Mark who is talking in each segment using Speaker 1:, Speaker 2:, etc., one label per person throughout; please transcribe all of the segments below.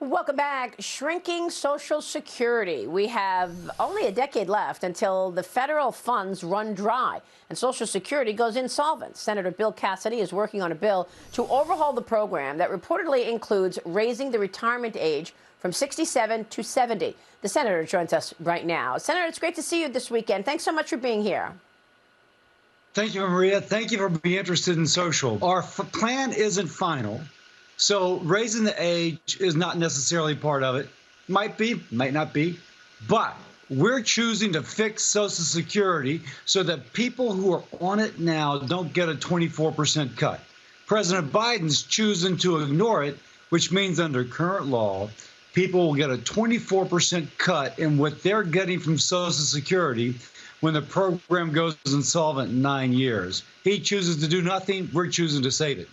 Speaker 1: Welcome back. Shrinking Social Security. We have only a decade left until the federal funds run dry and Social Security goes insolvent. Senator Bill Cassidy is working on a bill to overhaul the program that reportedly includes raising the retirement age from 67 to 70. The senator joins us right now. Senator, it's great to see you this weekend. Thanks so much for being here.
Speaker 2: Thank you, Maria. Thank you for being interested in social. Our plan isn't final. So raising the age is not necessarily part of it. Might be, might not be. But we're choosing to fix Social Security so that people who are on it now don't get a 24% cut. President Biden's choosing to ignore it, which means under current law, people will get a 24% cut in what they're getting from Social Security when the program goes insolvent in 9 years. He chooses to do nothing. We're choosing to save it.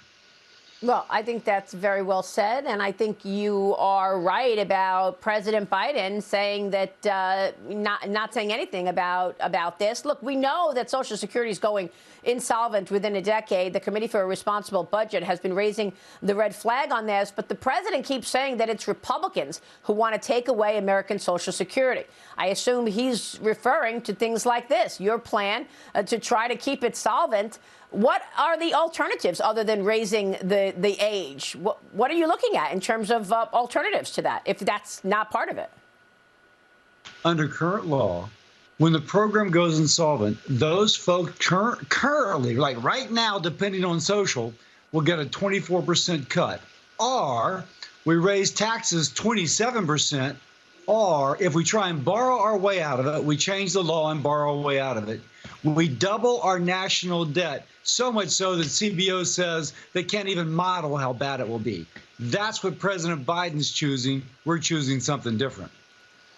Speaker 1: Well, I think that's very well said, and I think you are right about President Biden saying that not saying anything about this. Look, we know that Social Security is going insolvent within a decade. The Committee for a Responsible Budget has been raising the red flag on this, but the president keeps saying that it's Republicans who want to take away American Social Security. I assume he's referring to things like this, your plan to try to keep it solvent. What are the alternatives other than raising the age? What are you looking at in terms of alternatives to that, if that's not part of it?
Speaker 2: Under current law, when the program goes insolvent, those folks currently, like right now, depending on social, will get a 24% cut. Or we raise taxes 27%. Or if we try and borrow our way out of it, we change the law and borrow our way out of it. We double our national debt, so much so that CBO says they can't even model how bad it will be. That's what President Biden's choosing. We're choosing something different.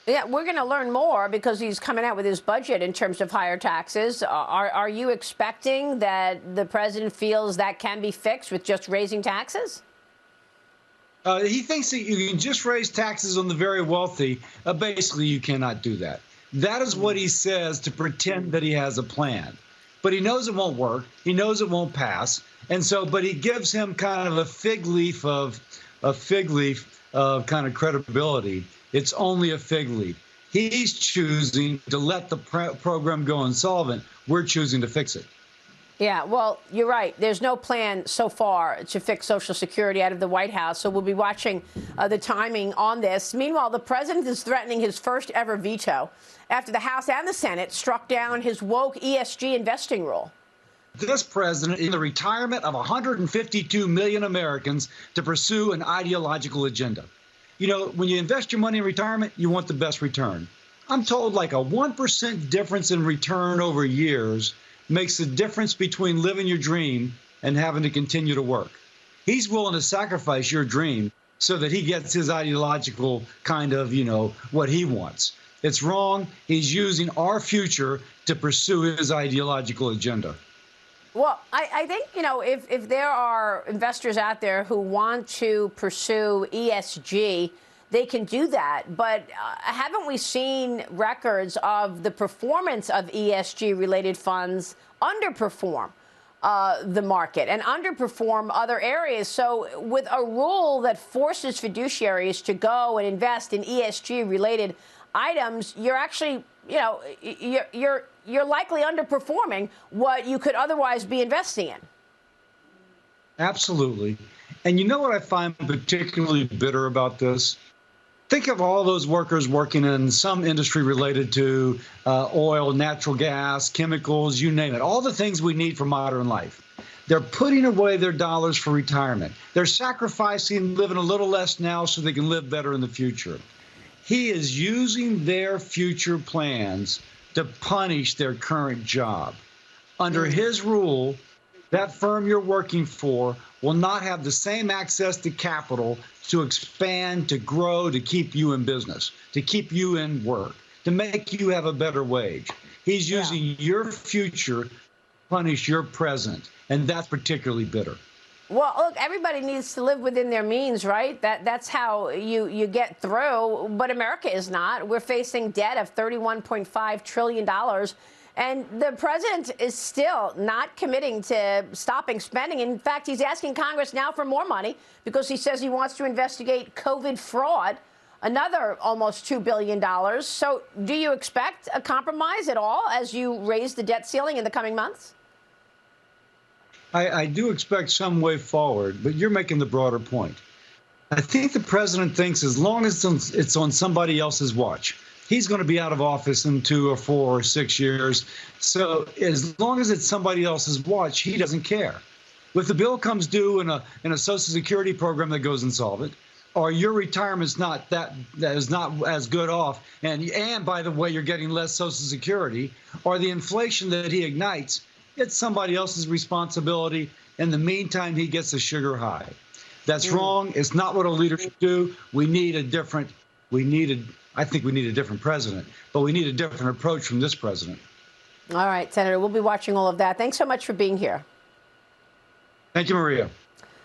Speaker 1: Yeah, we're going to learn more because he's coming out with his budget in terms of higher taxes. Are you expecting that the president feels that can be fixed with just raising taxes?
Speaker 2: He thinks that you can just raise taxes on the very wealthy. Basically, you cannot do that. That is what he says to pretend that he has a plan. But he knows it won't work. He knows it won't pass. And so, but he gives him kind of a fig leaf of kind of credibility. It's only a fig leaf. He's choosing to let the program go insolvent. We're choosing to fix it.
Speaker 1: Yeah, well, you're right. There's no plan so far to fix Social Security out of the White House, so we'll be watching the timing on this. Meanwhile, the president is threatening his first ever veto after the House and the Senate struck down his woke ESG investing rule.
Speaker 2: This president in the retirement of 152 million Americans to pursue an ideological agenda. You know, when you invest your money in retirement, you want the best return. I'm told like a 1% difference in return over years makes the difference between living your dream and having to continue to work. He's willing to sacrifice your dream so that he gets his ideological kind of, what he wants. It's wrong. He's using our future to pursue his ideological agenda.
Speaker 1: Well, I think, if there are investors out there who want to pursue ESG, they can do that. But haven't we seen records of the performance of ESG-related funds underperform the market and underperform other areas? So with a rule that forces fiduciaries to go and invest in ESG-related items, you're actually, you're likely underperforming what you could otherwise be investing in.
Speaker 2: Absolutely. And you know what I find particularly bitter about this? Think of all those workers working in some industry related to oil, natural gas, chemicals, you name it, all the things we need for modern life. They're putting away their dollars for retirement. They're sacrificing living a little less now so they can live better in the future. He is using their future plans to punish their current job. Under his rule, that firm you're working for will not have the same access to capital to expand, to grow, to keep you in business, to keep you in work, to make you have a better wage. He's using your future to punish your present, and that's particularly bitter.
Speaker 1: Well, look, everybody needs to live within their means, right? That's how you get through. But America is not. We're facing debt of $31.5 trillion. And the president is still not committing to stopping spending. In fact, he's asking Congress now for more money because he says he wants to investigate COVID fraud, another almost $2 billion. So do you expect a compromise at all as you raise the debt ceiling in the coming months?
Speaker 2: I do expect some way forward, but you're making the broader point. I think the president thinks as long as it's on somebody else's watch, he's going to be out of office in 2 or 4 or 6 years. So as long as it's somebody else's watch, he doesn't care. If the bill comes due in a Social Security program that goes insolvent, or your retirement's not that is not as good off, and by the way, you're getting less Social Security, or the inflation that he ignites, it's somebody else's responsibility. In the meantime, he gets a sugar high. That's wrong. It's not what a leader should do. I think we need a different president, but we need a different approach from this president.
Speaker 1: All right, Senator, we'll be watching all of that. Thanks so much for being here.
Speaker 2: Thank you, Maria.